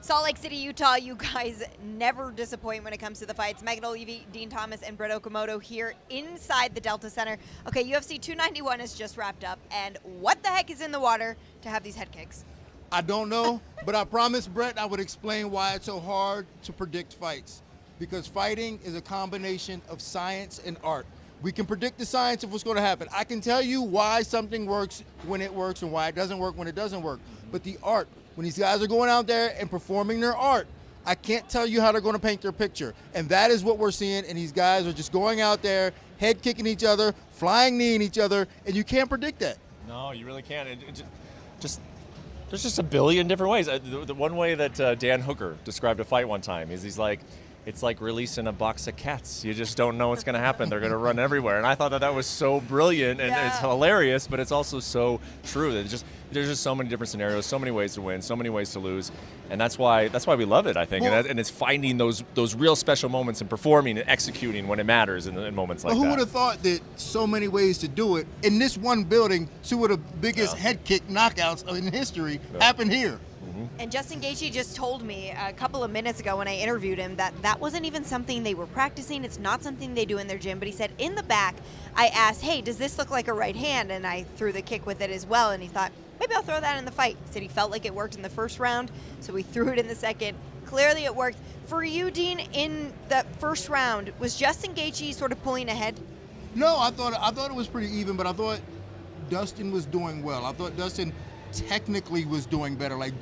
Salt Lake City, Utah, you guys never disappoint when it comes to the fights. Megan Olivi, Dean Thomas, and Brett Okamoto here inside the Delta Center. Okay, UFC 291 is just wrapped up, and what the heck is in the water to have these head kicks? I don't know, but I promised Brett I would explain why it's so hard to predict fights. Because fighting is a combination of science and art. We can predict the science of what's going to happen. I can tell you why something works when it works and why it doesn't work when it doesn't work. But the art, when these guys are going out there and performing their art, I can't tell you how they're going to paint their picture. And that is what we're seeing, and these guys are just going out there, head kicking each other, flying kneeing each other, and you can't predict that. No, you really can't. There's just a billion different ways. The one way that Dan Hooker described a fight one time is he's like, it's like releasing a box of cats. You just don't know what's going to happen. They're going to run everywhere. And I thought that was so brilliant, and it's hilarious, but it's also so true. There's just so many different scenarios, so many ways to win, so many ways to lose, and that's why we love it, I think. Well, and it's finding those real special moments and performing and executing when it matters in moments like that. Who would have thought that so many ways to do it in this one building? Two of the biggest head kick knockouts in history happened here. And Justin Gaethje just told me a couple of minutes ago when I interviewed him that wasn't even something they were practicing. It's not something they do in their gym. But he said, in the back, I asked, hey, does this look like a right hand? And I threw the kick with it as well. And he thought, maybe I'll throw that in the fight. He said he felt like it worked in the first round, so we threw it in the second. Clearly it worked. For you, Dean, in the first round, was Justin Gaethje sort of pulling ahead? No, I thought it was pretty even, but I thought Dustin was doing well. I thought Dustin technically was doing better. Like,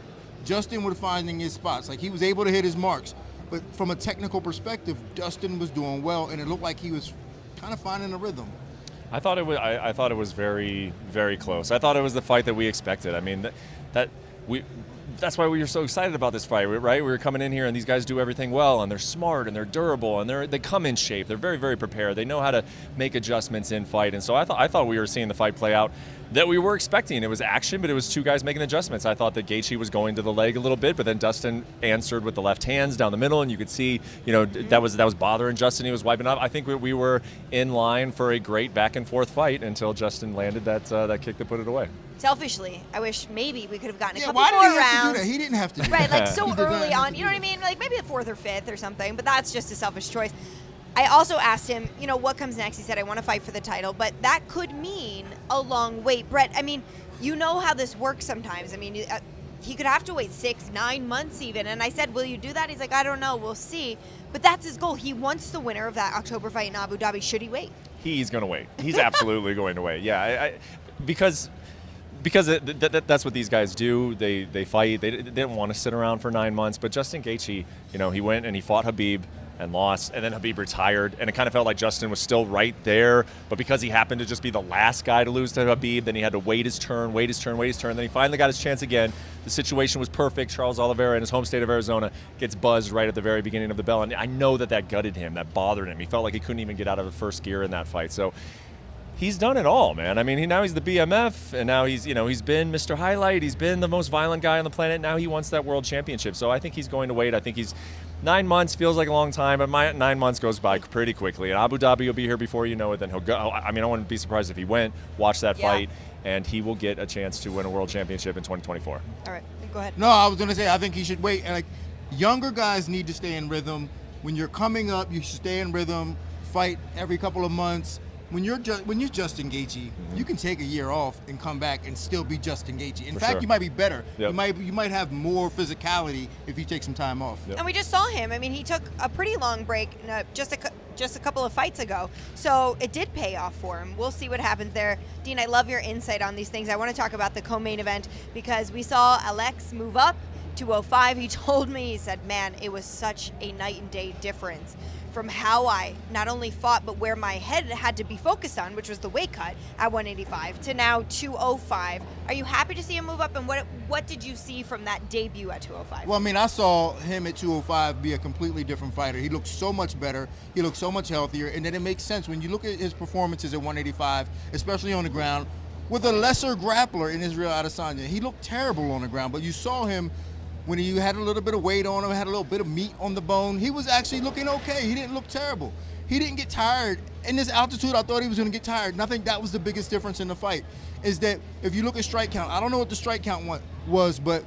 Justin was finding his spots. Like, he was able to hit his marks. But from a technical perspective, Dustin was doing well, and it looked like he was kind of finding a rhythm. I thought it was very, very close. I thought it was the fight that we expected. I mean, that's why we were so excited about this fight, right? We were coming in here, and these guys do everything well, and they're smart, and they're durable, and they come in shape. They're very, very prepared. They know how to make adjustments in fight. And so I thought we were seeing the fight play out that we were expecting. It was action, but it was two guys making adjustments. I thought that Gaethje was going to the leg a little bit, but then Dustin answered with the left hands down the middle, and you could see, that was bothering Justin. He was wiping up. I think we were in line for a great back and forth fight until Justin landed that kick to put it away. Selfishly, I wish maybe we could have gotten a couple more rounds. Why did he have to do that? He didn't have to do that. Right, like so he early on, you know what I mean? Like maybe the fourth or fifth or something, but that's just a selfish choice. I also asked him, what comes next? He said, I want to fight for the title, but that could mean a long wait. Brett, I mean, you know how this works sometimes. I mean, he could have to wait 6-9 months even. And I said, will you do that? He's like, I don't know. We'll see. But that's his goal. He wants the winner of that October fight in Abu Dhabi. Should he wait? He's going to wait. He's absolutely going to wait. Yeah, because that's what these guys do. They fight. They didn't want to sit around for 9 months. But Justin Gaethje, he went and he fought Khabib and lost, and then Khabib retired, and it kind of felt like Justin was still right there, but because he happened to just be the last guy to lose to Khabib, then he had to wait his turn, then he finally got his chance again. The situation was perfect. Charles Oliveira in his home state of Arizona gets buzzed right at the very beginning of the bell, and I know that gutted him, that bothered him. He felt like he couldn't even get out of the first gear in that fight. So he's done it all, man. I mean, now he's the BMF, and now he's been Mr. Highlight. He's been the most violent guy on the planet. Now he wants that world championship. So I think he's going to wait. I think 9 months feels like a long time, but 9 months goes by pretty quickly. And Abu Dhabi will be here before you know it. Then he'll go. I mean, I wouldn't be surprised if he went, watch that fight, and he will get a chance to win a world championship in 2024. All right, go ahead. No, I was going to say I think he should wait. And younger guys need to stay in rhythm. When you're coming up, you should stay in rhythm. Fight every couple of months. When you're Justin Gaethje, you can take a year off and come back and still be Justin Gaethje. In fact, you might be better. Yep. You might have more physicality if you take some time off. Yep. And we just saw him. I mean, he took a pretty long break just a couple of fights ago. So it did pay off for him. We'll see what happens there. Dean, I love your insight on these things. I want to talk about the co-main event because we saw Alex move up to 205. He told me, he said, man, it was such a night and day difference from how I not only fought, but where my head had to be focused on, which was the weight cut at 185 to now 205. Are you happy to see him move up? And what did you see from that debut at 205? Well, I mean, I saw him at 205 be a completely different fighter. He looked so much better. He looked so much healthier. And then it makes sense when you look at his performances at 185, especially on the ground, with a lesser grappler in Israel Adesanya. He looked terrible on the ground, but you saw him when he had a little bit of weight on him, had a little bit of meat on the bone. He was actually looking okay. He didn't look terrible. He didn't get tired. In this altitude, I thought he was going to get tired. And I think that was the biggest difference in the fight, is that if you look at strike count, I don't know what the strike count was, but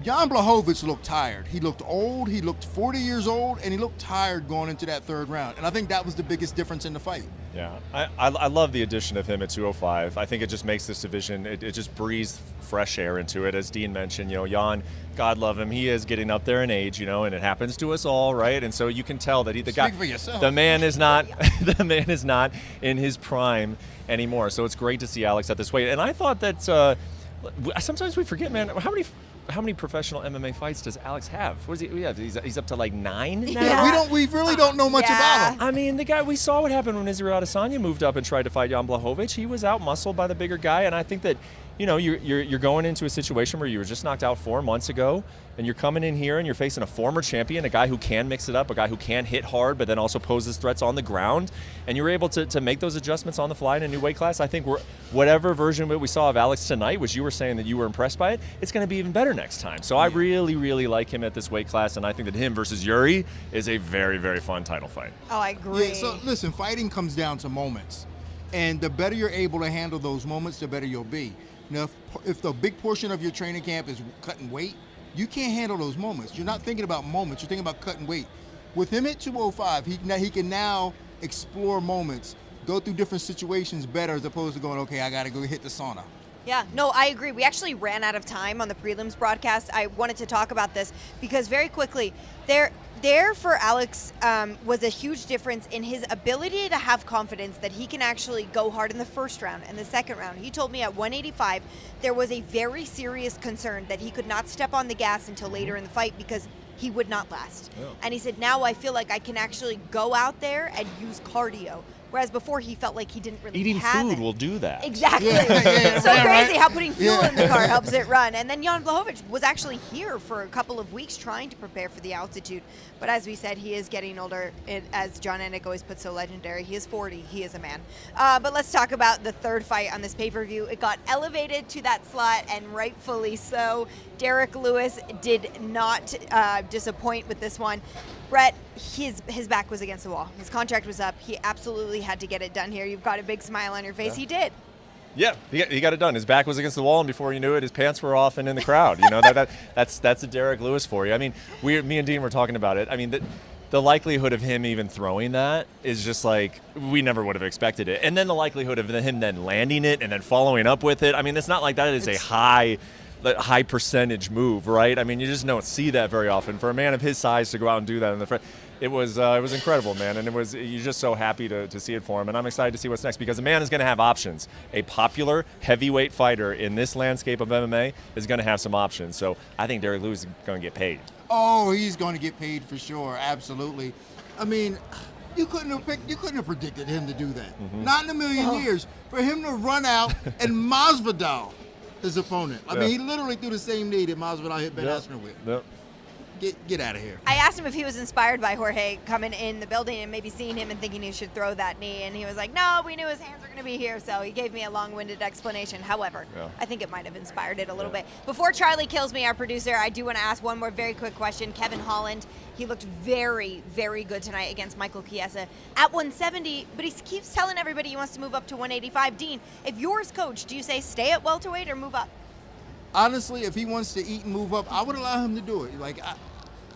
Jan Blachowicz looked tired. He looked old, he looked 40 years old, and he looked tired going into that third round. And I think that was the biggest difference in the fight. Yeah, I love the addition of him at 205. I think it just makes this division, it just breathes fresh air into it. As Dean mentioned, Jan, God love him, he is getting up there in age, and it happens to us all, right? And so you can tell that Speak for yourself. the man is not, the man is not in his prime anymore. So it's great to see Alex at this weight. And I thought that sometimes we forget, man, how many professional MMA fights does Alex have? What does he have? He's up to like 9 now? Yeah, we really don't know much about him. I mean, the guy, we saw what happened when Israel Adesanya moved up and tried to fight Jan Blachowicz. He was out-muscled by the bigger guy, and I think that, you're going into a situation where you were just knocked out 4 months ago, and you're coming in here and you're facing a former champion, a guy who can mix it up, a guy who can hit hard, but then also poses threats on the ground, and you're able to make those adjustments on the fly in a new weight class. I think whatever version we saw of Alex tonight, which you were saying that you were impressed by it, it's going to be even better next time. So I really, really like him at this weight class, and I think that him versus Yuri is a very, very fun title fight. Oh, I agree. Yeah, so listen, fighting comes down to moments. And the better you're able to handle those moments, the better you'll be. Now, if the big portion of your training camp is cutting weight, you can't handle those moments. You're not thinking about moments, you're thinking about cutting weight. With him at 205, he can now explore moments, go through different situations better as opposed to going, okay, I got to go hit the sauna. Yeah, no, I agree. We actually ran out of time on the prelims broadcast. I wanted to talk about this because very quickly, there for Alex was a huge difference in his ability to have confidence that he can actually go hard in the first round and the second round. He told me at 185 there was a very serious concern that he could not step on the gas until later in the fight because he would not last. Yeah. And he said, now I feel like I can actually go out there and use cardio. Whereas before he felt like he didn't really Eating have food it. will do that. Exactly. Yeah, so right, crazy right. how putting fuel in the car helps it run. And then Jan Blachowicz was actually here for a couple of weeks trying to prepare for the altitude. But as we said, he is getting older. As John Anik always puts so legendary, he is 40. He is a man. But let's talk about the third fight on this pay-per-view. It got elevated to that slot, and rightfully so. Derek Lewis did not disappoint with this one. Brett, his back was against the wall. His contract was up. He absolutely had to get it done here. You've got a big smile on your face. Yeah. He did. Yeah, he got it done. His back was against the wall, and before you knew it, his pants were off and in the crowd. That's a Derek Lewis for you. I mean, me and Dean were talking about it. I mean, the likelihood of him even throwing that is just like, we never would have expected it. And then the likelihood of him then landing it and then following up with it. I mean, it's not like that is a high percentage move, right? I mean, you just don't see that very often. For a man of his size to go out and do that in the front, it was incredible, man. And you're just so happy to see it for him. And I'm excited to see what's next because the man is going to have options. A popular heavyweight fighter in this landscape of MMA is going to have some options. So I think Derek Lewis is going to get paid. Oh, he's going to get paid for sure, absolutely. I mean, you couldn't have predicted him to do that. Mm-hmm. Not in a million years. For him to run out and Masvidal, his opponent. I mean, he literally threw the same knee that Masvidal hit Ben Askren with. Yep. Get out of here. I asked him if he was inspired by Jorge coming in the building and maybe seeing him and thinking he should throw that knee, and he was like, no, we knew his hands were going to be here, so he gave me a long-winded explanation. However, I think it might have inspired it a little bit. Before Charlie kills me, our producer, I do want to ask one more very quick question. Kevin Holland, he looked very, very good tonight against Michael Chiesa at 170, but he keeps telling everybody he wants to move up to 185. Dean, if you're his coach, do you say stay at welterweight or move up? Honestly, if he wants to eat and move up, I would allow him to do it. Like,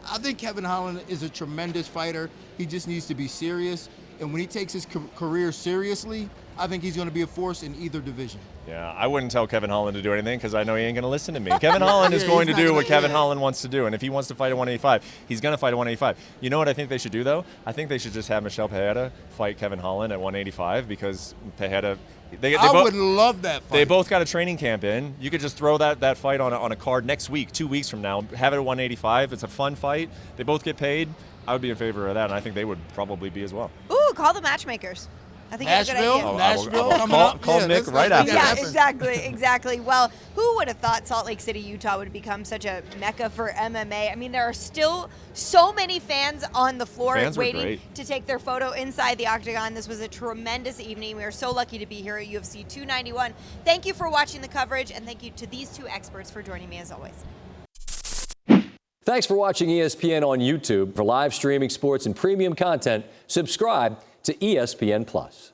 I think Kevin Holland is a tremendous fighter. He just needs to be serious. And when he takes his career seriously, I think he's going to be a force in either division. Yeah, I wouldn't tell Kevin Holland to do anything because I know he ain't going to listen to me. Kevin Holland is going to do what Kevin Holland wants to do. And if he wants to fight at 185, he's going to fight at 185. You know what I think they should do, though? I think they should just have Michelle Pereira fight Kevin Holland at 185 because Pereira... I would love that fight. They both got a training camp in. You could just throw that fight on a card next week, 2 weeks from now. Have it at 185. It's a fun fight. They both get paid. I would be in favor of that, and I think they would probably be as well. Ooh, call the matchmakers. I think that's a good idea. Nashville, call Nick right after. Yeah, exactly. Well, who would have thought Salt Lake City, Utah would become such a mecca for MMA? I mean, there are still so many fans on the floor waiting to take their photo inside the octagon. This was a tremendous evening. We are so lucky to be here at UFC 291. Thank you for watching the coverage, and thank you to these two experts for joining me as always. Thanks for watching ESPN on YouTube. For live streaming sports and premium content, subscribe to ESPN+.